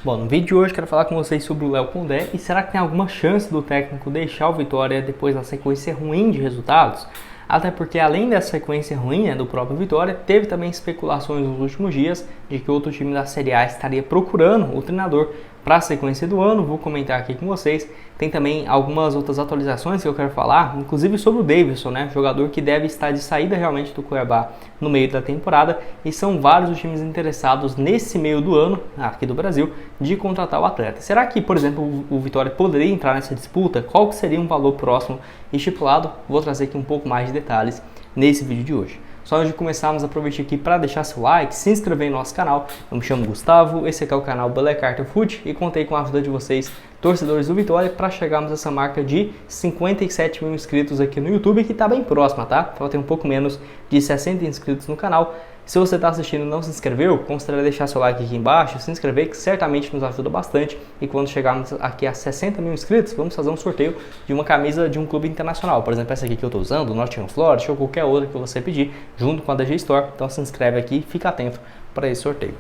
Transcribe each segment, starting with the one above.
Bom, no vídeo de hoje quero falar com vocês sobre o Léo Condé e será que tem alguma chance do técnico deixar o Vitória depois da sequência ruim de resultados? Até porque além dessa sequência ruim do próprio Vitória, teve também especulações nos últimos dias de que outro time da Série A estaria procurando o treinador para a sequência do ano. Vou comentar aqui com vocês. Tem também algumas outras atualizações que eu quero falar, inclusive sobre o Davidson, jogador que deve estar de saída realmente do Cuiabá no meio da temporada, e são vários os times interessados nesse meio do ano, aqui do Brasil, de contratar o atleta. Será que, por exemplo, o Vitória poderia entrar nessa disputa? Qual que seria um valor próximo estipulado? Vou trazer aqui um pouco mais de detalhes nesse vídeo de hoje. Só antes de começarmos, aproveite aqui para deixar seu like, se inscrever no nosso canal. Eu me chamo Gustavo, esse aqui é o canal Black Arthur Foot e contei com a ajuda de vocês, torcedores do Vitória, para chegarmos a essa marca de 57 mil inscritos aqui no YouTube, que está bem próxima, tá? Falta um pouco menos de 60 inscritos no canal. Se você está assistindo e não se inscreveu, considere deixar seu like aqui embaixo, se inscrever, que certamente nos ajuda bastante. E quando chegarmos aqui a 60 mil inscritos, vamos fazer um sorteio de uma camisa de um clube internacional. Por exemplo, essa aqui que eu estou usando, o Nottingham Forest, ou qualquer outra que você pedir, junto com a DG Store. Então se inscreve aqui e fica atento para esse sorteio.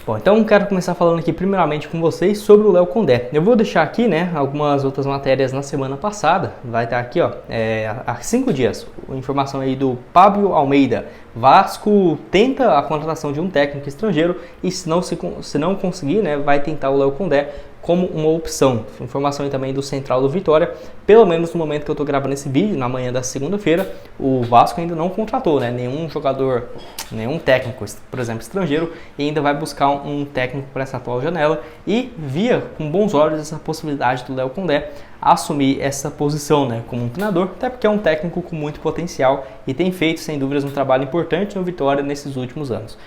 Bom, então quero começar falando aqui primeiramente com vocês sobre o Léo Condé. Eu vou deixar aqui, algumas outras matérias na semana passada. Vai estar aqui, há 5 dias, informação aí do Pablo Almeida. Vasco tenta a contratação de um técnico estrangeiro e se não conseguir, vai tentar o Léo Condé como uma opção. Informação aí também do Central do Vitória. Pelo menos no momento que eu estou gravando esse vídeo, na manhã da segunda-feira, o Vasco ainda não contratou nenhum jogador, nenhum técnico, por exemplo, estrangeiro, e ainda vai buscar um técnico para essa atual janela e via com bons olhos essa possibilidade do Léo Condé assumir essa posição como um treinador, até porque é um técnico com muito potencial e tem feito, sem dúvidas, um trabalho importante no Vitória nesses últimos anos.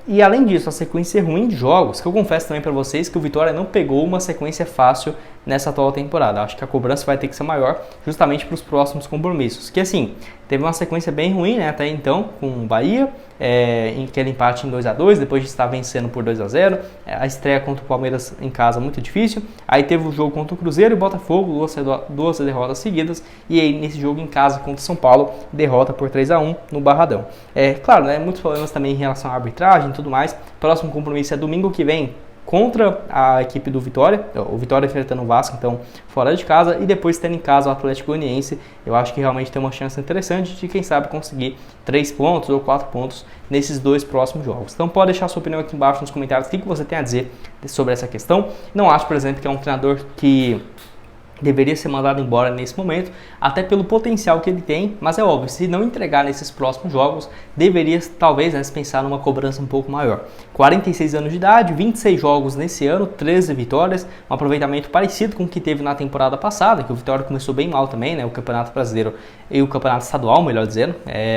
E além disso, a sequência ruim de jogos, que eu confesso também para vocês que o Vitória não pegou uma sequência fácil nessa atual temporada. Acho que a cobrança vai ter que ser maior justamente para os próximos compromissos. Que assim, teve uma sequência bem ruim até então com o Bahia, em aquele empate em 2-2, depois de estar vencendo por 2-0. A estreia contra o Palmeiras em casa muito difícil. Aí teve o jogo contra o Cruzeiro e Botafogo, duas derrotas seguidas. E aí nesse jogo em casa contra o São Paulo, derrota por 3-1 no Barradão. Claro, muitos problemas também em relação à arbitragem e tudo mais. Próximo compromisso é domingo que vem contra a equipe do Vitória, o Vitória enfrentando o Vasco, então fora de casa, e depois tendo em casa o Atlético Goianiense. Eu acho que realmente tem uma chance interessante de, quem sabe, conseguir 3 pontos ou 4 pontos nesses dois próximos jogos. Então pode deixar sua opinião aqui embaixo nos comentários, o que você tem a dizer sobre essa questão. Não acho, por exemplo, que é um treinador que deveria ser mandado embora nesse momento, até pelo potencial que ele tem, mas é óbvio, se não entregar nesses próximos jogos, deveria talvez pensar numa cobrança um pouco maior. 46 anos de idade, 26 jogos nesse ano, 13 vitórias, um aproveitamento parecido com o que teve na temporada passada, que o Vitória começou bem mal também, o Campeonato Brasileiro e o Campeonato Estadual, melhor dizendo,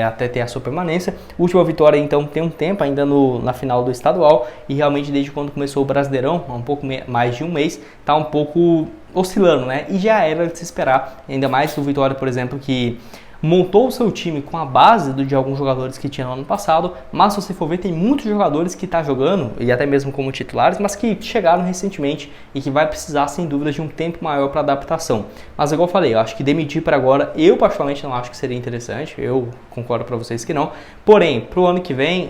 até ter a sua permanência. Última vitória então tem um tempo ainda na final do Estadual, e realmente desde quando começou o Brasileirão, há um pouco mais de um mês, está um pouco oscilando, e já era de se esperar, ainda mais o Vitória, por exemplo, que montou o seu time com a base de alguns jogadores que tinha no ano passado, mas se você for ver, tem muitos jogadores que estão jogando, e até mesmo como titulares, mas que chegaram recentemente e que vai precisar, sem dúvida, de um tempo maior para adaptação. Mas igual eu falei, eu acho que demitir para agora, eu particularmente não acho que seria interessante, eu concordo para vocês que não, porém, para o ano que vem,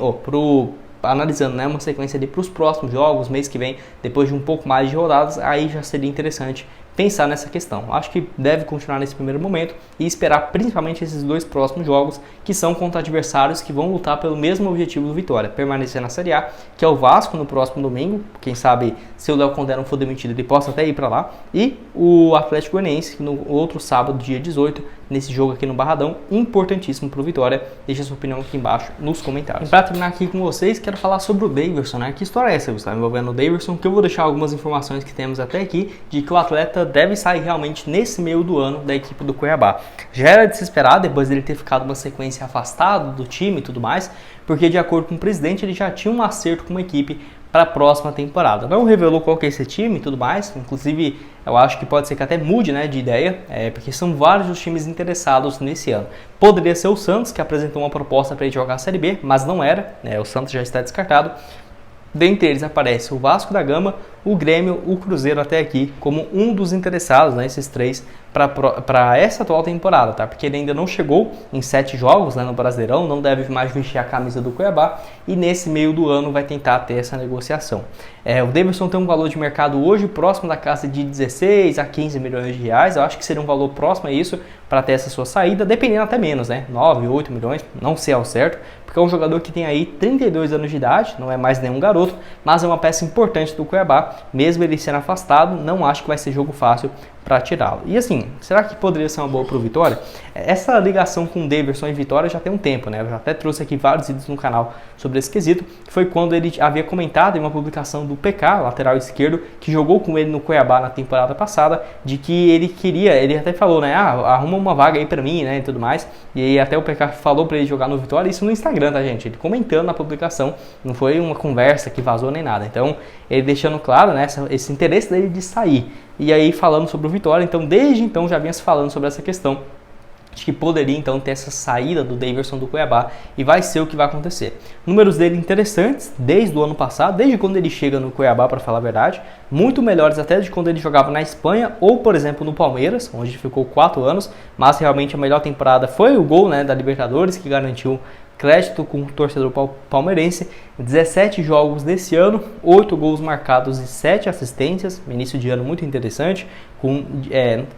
analisando uma sequência para os próximos jogos, mês que vem, depois de um pouco mais de rodadas, aí já seria interessante pensar nessa questão. Acho que deve continuar nesse primeiro momento e esperar principalmente esses dois próximos jogos, que são contra adversários que vão lutar pelo mesmo objetivo do Vitória, permanecer na Série A, que é o Vasco no próximo domingo, quem sabe se o Léo Condé não for demitido ele possa até ir para lá, e o Atlético Goianiense no outro sábado, dia 18, nesse jogo aqui no Barradão, importantíssimo para o Vitória. Deixa sua opinião aqui embaixo nos comentários. Para terminar aqui com vocês, quero falar sobre o Davidson, Que história é essa, Gustavo, envolvendo o Davidson? Que eu vou deixar algumas informações que temos até aqui, de que o atleta deve sair realmente nesse meio do ano da equipe do Cuiabá. Já era de se esperar, depois dele ter ficado uma sequência afastado do time e tudo mais, porque de acordo com o presidente, ele já tinha um acerto com uma equipe para a próxima temporada. Não revelou qual que é esse time e tudo mais, inclusive eu acho que pode ser que até mude de ideia, porque são vários os times interessados nesse ano. Poderia ser o Santos, que apresentou uma proposta para ele jogar a Série B, mas não era, o Santos já está descartado. Dentre eles aparece o Vasco da Gama, o Grêmio, o Cruzeiro até aqui, como um dos interessados, né, esses três, para essa atual temporada, tá? Porque ele ainda não chegou em 7 jogos, né, no Brasileirão, não deve mais vestir a camisa do Cuiabá e nesse meio do ano vai tentar ter essa negociação. O Daverson tem um valor de mercado hoje próximo da casa de 16 a 15 milhões de reais, eu acho que seria um valor próximo a isso para ter essa sua saída, dependendo até menos, né? 9, 8 milhões, não sei ao certo, porque é um jogador que tem aí 32 anos de idade, não é mais nenhum garoto, mas é uma peça importante do Cuiabá, mesmo ele sendo afastado, não acho que vai ser jogo fácil para tirá-lo. E assim, será que poderia ser uma boa para o Vitória? Essa ligação com o Daverson e Vitória já tem um tempo, né? Eu já até trouxe aqui vários vídeos no canal sobre esse quesito, que foi quando ele havia comentado em uma publicação do PK, lateral esquerdo, que jogou com ele no Cuiabá na temporada passada, de que ele queria, ele até falou, né? Arruma uma vaga aí para mim, né? E tudo mais. E aí até o PK falou para ele jogar no Vitória, isso no Instagram, tá, gente? Ele comentando na publicação, não foi uma conversa que vazou nem nada. Então, ele deixando claro, né? Esse interesse dele de sair. E aí falando sobre o Vitória, então desde então já vinha se falando sobre essa questão de que poderia então ter essa saída do Daverson do Cuiabá e vai ser o que vai acontecer. Números dele interessantes desde o ano passado, desde quando ele chega no Cuiabá, para falar a verdade, muito melhores até de quando ele jogava na Espanha ou, por exemplo, no Palmeiras, onde ficou 4 anos, mas realmente a melhor temporada foi o gol, né, da Libertadores, que garantiu crédito com o torcedor palmeirense. 17 jogos desse ano, 8 gols marcados e 7 assistências, início de ano muito interessante, com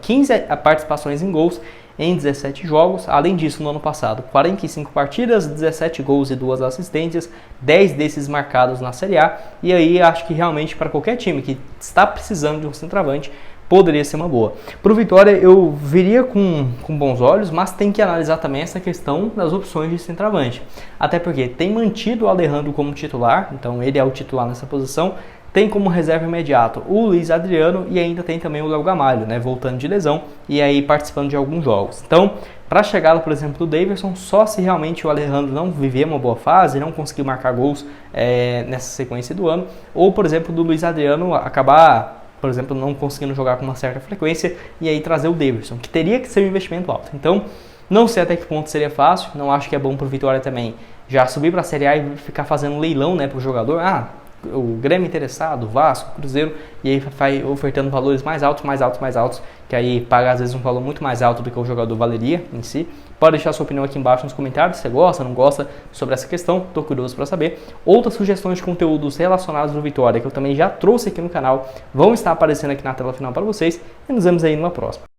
15 participações em gols em 17 jogos. Além disso, no ano passado, 45 partidas, 17 gols e 2 assistências, 10 desses marcados na Série A. E aí acho que realmente para qualquer time que está precisando de um centroavante, poderia ser uma boa. Para o Vitória eu viria com bons olhos, mas tem que analisar também essa questão das opções de centroavante. Até porque tem mantido o Alejandro como titular, então ele é o titular nessa posição. Tem como reserva imediato o Luiz Adriano e ainda tem também o Léo Gamalho, né, voltando de lesão e aí participando de alguns jogos. Então, para a chegada, por exemplo, do Daverson, só se realmente o Alejandro não viver uma boa fase, não conseguir marcar gols nessa sequência do ano, ou, por exemplo, do Luiz Adriano acabar, por exemplo, não conseguindo jogar com uma certa frequência e aí trazer o Daverson, que teria que ser um investimento alto. Então, não sei até que ponto seria fácil, não acho que é bom para o Vitória também já subir para a Série A e ficar fazendo leilão, né, para o jogador. O Grêmio interessado, o Vasco, o Cruzeiro, e aí vai ofertando valores mais altos, que aí paga às vezes um valor muito mais alto do que o jogador valeria em si. Pode deixar sua opinião aqui embaixo nos comentários, se você gosta, não gosta sobre essa questão, estou curioso para saber. Outras sugestões de conteúdos relacionados no Vitória, que eu também já trouxe aqui no canal, vão estar aparecendo aqui na tela final para vocês, e nos vemos aí numa próxima.